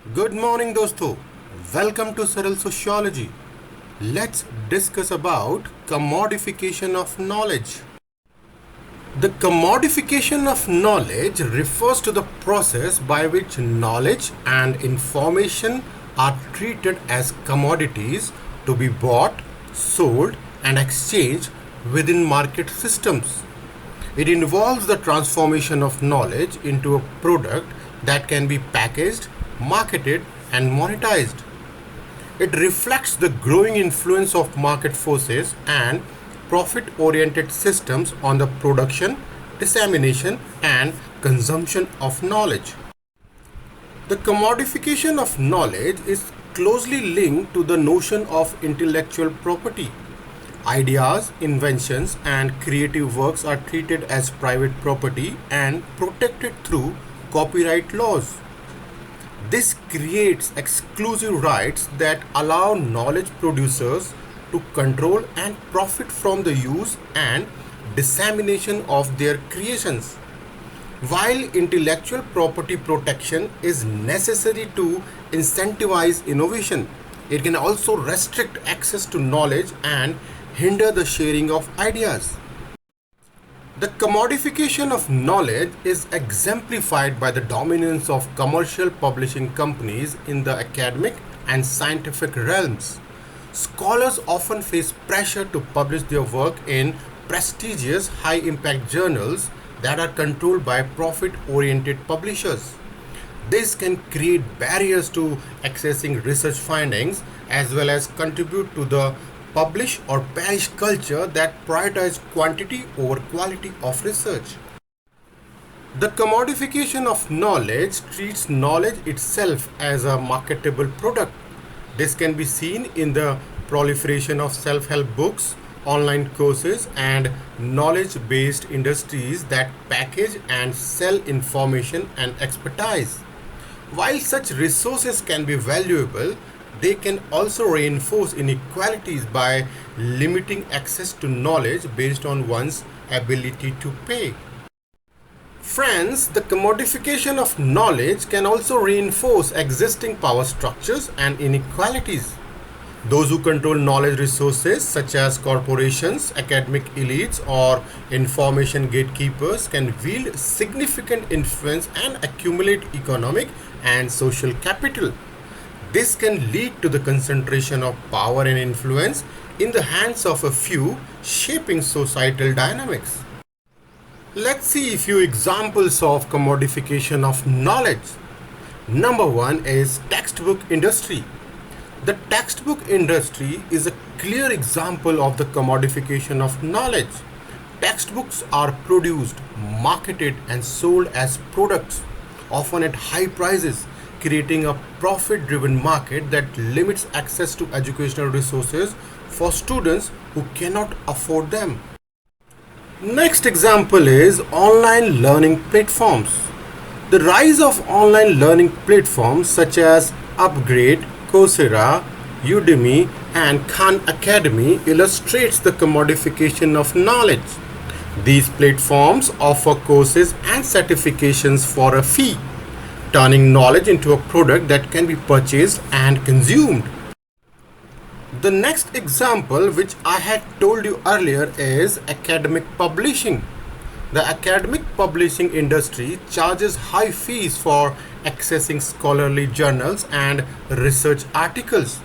Good morning दोस्तों. Welcome to सरल Sociology. Let's discuss about commodification of knowledge. The commodification of knowledge refers to the process by which knowledge and information are treated as commodities to be bought, sold and exchanged within market systems. It involves the transformation of knowledge into a product that can be packaged, marketed, and monetized. It reflects the growing influence of market forces and profit-oriented systems on the production, dissemination, and consumption of knowledge. The commodification of knowledge is closely linked to the notion of intellectual property. Ideas, inventions, and creative works are treated as private property and protected through copyright laws. This creates exclusive rights that allow knowledge producers to control and profit from the use and dissemination of their creations. While intellectual property protection is necessary to incentivize innovation, it can also restrict access to knowledge and hinder the sharing of ideas. The commodification of knowledge is exemplified by the dominance of commercial publishing companies in the academic and scientific realms. Scholars often face pressure to publish their work in prestigious, high-impact journals that are controlled by profit-oriented publishers. This can create barriers to accessing research findings as well as contribute to the publish or perish culture that prioritizes quantity over quality of research. The commodification of knowledge treats knowledge itself as a marketable product. This can be seen in the proliferation of self-help books, online courses, and knowledge-based industries that package and sell information and expertise. While such resources can be valuable, they can also reinforce inequalities by limiting access to knowledge based on one's ability to pay. Friends, the commodification of knowledge can also reinforce existing power structures and inequalities. Those who control knowledge resources, such as corporations, academic elites, or information gatekeepers, can wield significant influence and accumulate economic and social capital. This can lead to the concentration of power and influence in the hands of a few, shaping societal dynamics. Let's see a few examples of commodification of knowledge. Number one is textbook industry. The textbook industry is a clear example of the commodification of knowledge. Textbooks are produced, marketed, and sold as products, often at high prices, creating a profit-driven market that limits access to educational resources for students who cannot afford them. Next example is online learning platforms. The rise of online learning platforms such as UpGrad, Coursera, Udemy, and Khan Academy illustrates the commodification of knowledge. These platforms offer courses and certifications for a fee, turning knowledge into a product that can be purchased and consumed. The next example, which I had told you earlier, is academic publishing. The academic publishing industry charges high fees for accessing scholarly journals and research articles.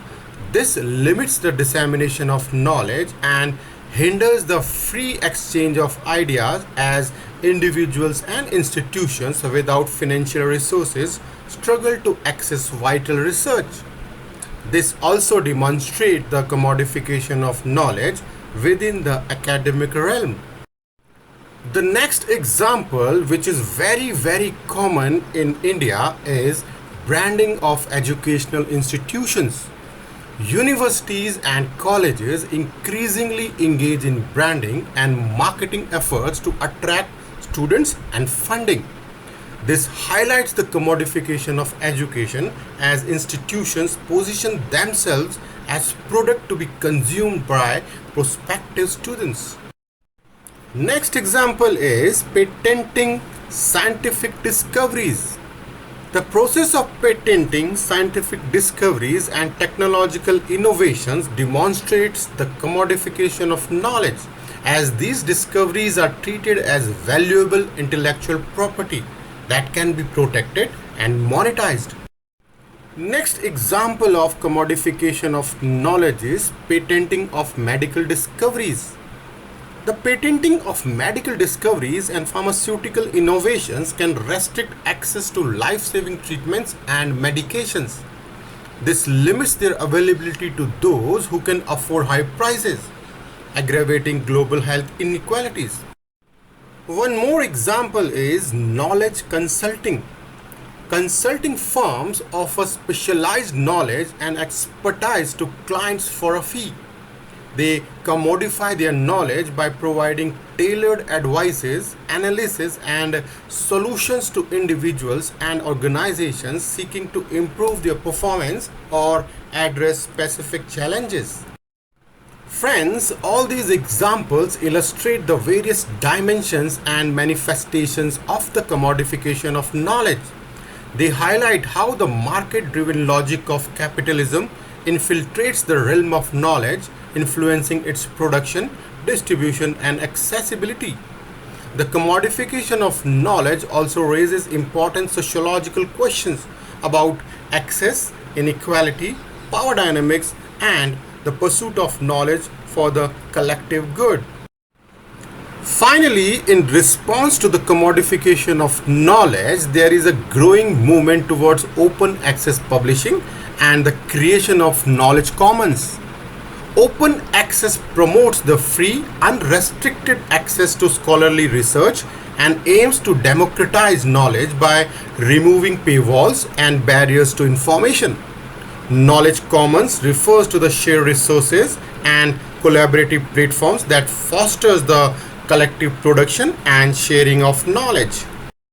This limits the dissemination of knowledge and hinders the free exchange of ideas as individuals and institutions without financial resources struggle to access vital research. This also demonstrates the commodification of knowledge within the academic realm. The next example, which is very common in India, is branding of educational institutions. Universities and colleges increasingly engage in branding and marketing efforts to attract students and funding. This highlights the commodification of education as institutions position themselves as product to be consumed by prospective students. Next example is patenting scientific discoveries. The process of patenting scientific discoveries and technological innovations demonstrates the commodification of knowledge, as these discoveries are treated as valuable intellectual property that can be protected and monetized. Next example of commodification of knowledge is patenting of medical discoveries. The patenting of medical discoveries and pharmaceutical innovations can restrict access to life-saving treatments and medications. This limits their availability to those who can afford high prices, aggravating global health inequalities. One more example is knowledge consulting. Consulting firms offer specialized knowledge and expertise to clients for a fee. They commodify their knowledge by providing tailored advices, analysis, and solutions to individuals and organizations seeking to improve their performance or address specific challenges. Friends, all these examples illustrate the various dimensions and manifestations of the commodification of knowledge. They highlight how the market-driven logic of capitalism infiltrates the realm of knowledge, influencing its production, distribution, and accessibility. The commodification of knowledge also raises important sociological questions about access, inequality, power dynamics, and the pursuit of knowledge for the collective good. Finally, in response to the commodification of knowledge, there is a growing movement towards open access publishing and the creation of knowledge commons. Open access promotes the free, unrestricted access to scholarly research and aims to democratize knowledge by removing paywalls and barriers to information. Knowledge commons refers to the shared resources and collaborative platforms that fosters the collective production and sharing of knowledge.